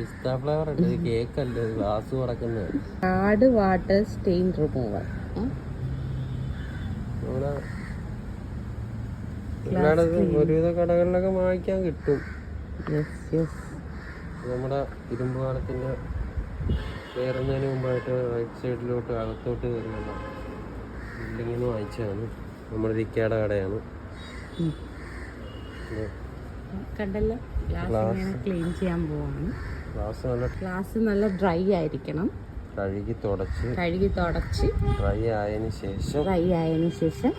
പിസ്ത flavour ഉണ്ട്, cake അല്ലേ, glass തുറക്കുന്നത്. Hard water stain remover. ഒരുവിധ കടകളിലൊക്കെ വാങ്ങിക്കാൻ കിട്ടും. നമ്മുടെ ഇരുമ്പ് പാലത്തിന്റെ കയറുന്നതിന് മുമ്പായിട്ട് റൈറ്റ് സൈഡിലോട്ട് അകത്തോട്ട് കയറുന്ന ബിൽഡിങ്ങിൽ നിന്ന് വാങ്ങിച്ചതാണ്. നമ്മുടെ ഇക്കയുടെ കടയാണ്. കണ്ടല്ലോ, ഗ്ലാസ് ക്ലീൻ ചെയ്യാൻ പോവാണ്. ഗ്ലാസ് നല്ല ഡ്രൈ ആയിരിക്കണം. കഴുകി തുടച്ച് ഡ്രൈ ആയതിനു ശേഷം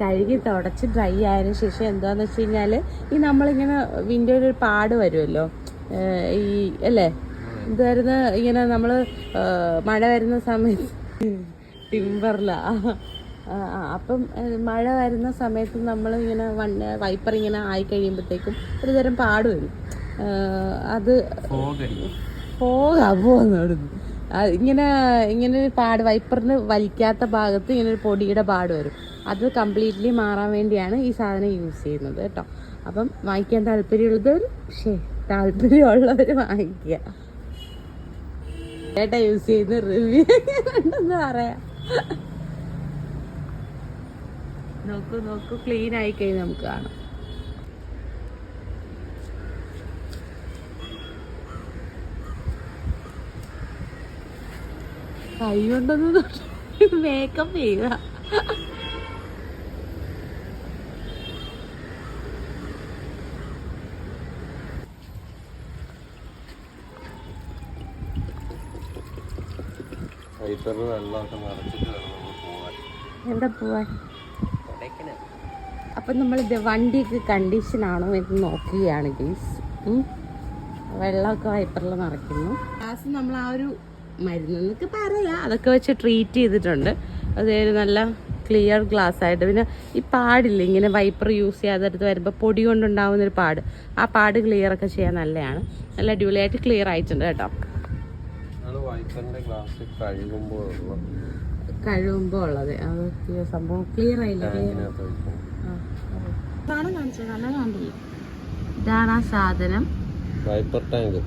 കഴുകി തുടച്ച് ഡ്രൈ ആയതിനു ശേഷം എന്താന്ന് വെച്ച് കഴിഞ്ഞാല് ഈ നമ്മളിങ്ങനെ വിൻഡോയിൽ ഒരു പാട് വരുമല്ലോ, ഈ അല്ലേ എന്തായിരുന്നു ഇങ്ങനെ നമ്മള് മഴ വരുന്ന സമയത്ത് ടിമ്പറിലാ. അപ്പം മഴ വരുന്ന സമയത്ത് നമ്മൾ ഇങ്ങനെ വൈപ്പർ ഇങ്ങനെ ആയി കഴിയുമ്പോഴത്തേക്കും ഒരു തരം പാട് വരും. അത് പോകുന്നു ഇങ്ങനെ ഒരു പാട്, വൈപ്പറിന് വലിക്കാത്ത ഭാഗത്ത് ഇങ്ങനെ ഒരു പൊടിയുടെ പാട് വരും. അത് കംപ്ലീറ്റ്ലി മാറാൻ വേണ്ടിയാണ് ഈ സാധനം യൂസ് ചെയ്യുന്നത് കേട്ടോ. അപ്പം വാങ്ങിക്കാൻ താല്പര്യമുള്ളവർ വാങ്ങിക്കുക കേട്ടോ. യൂസ് ചെയ്യുന്ന റിവ്യൂ ഉണ്ടെന്ന് പറയാം. നോക്കൂ ക്ലീൻ ആയി കഴിഞ്ഞ് നമുക്ക് കാണാം. കൈ കൊണ്ടൊന്ന് മേക്കപ്പ് ചെയ്യുക. എവിടെ പോവാൻ? അപ്പം നമ്മളിത് വണ്ടിയൊക്കെ കണ്ടീഷനാണോ എന്ന് നോക്കുകയാണ് ഗൈസ്. വെള്ളമൊക്കെ വൈപ്പറിൽ നിറയ്ക്കുന്നു. ഗ്ലാസ് നമ്മൾ ആ ഒരു മരുന്നൊക്കെ പറയാം, അതൊക്കെ വെച്ച് ട്രീറ്റ് ചെയ്തിട്ടുണ്ട്. അതൊരു നല്ല ക്ലിയർ ഗ്ലാസ് ആയിട്ട്. പിന്നെ ഈ പാടില്ല, ഇങ്ങനെ വൈപ്പർ യൂസ് ചെയ്യാതെടുത്ത് വരുമ്പോൾ പൊടി കൊണ്ടുണ്ടാവുന്നൊരു പാട്, ആ പാട് ക്ലിയർ ഒക്കെ ചെയ്യാൻ നല്ലതാണ്. നല്ല അടിപൊളിയായിട്ട് ക്ലിയർ ആയിട്ടുണ്ട് കേട്ടോ. കഴുകുമ്പോൾ ഉള്ളത് അത് സംഭവം ക്ലിയർ ആയില്ല. കാണിച്ചത് നല്ല കണ്ടില്ല. ഇതാണ് ആ സാധനം, വൈപ്പർ ടാങ്ക്.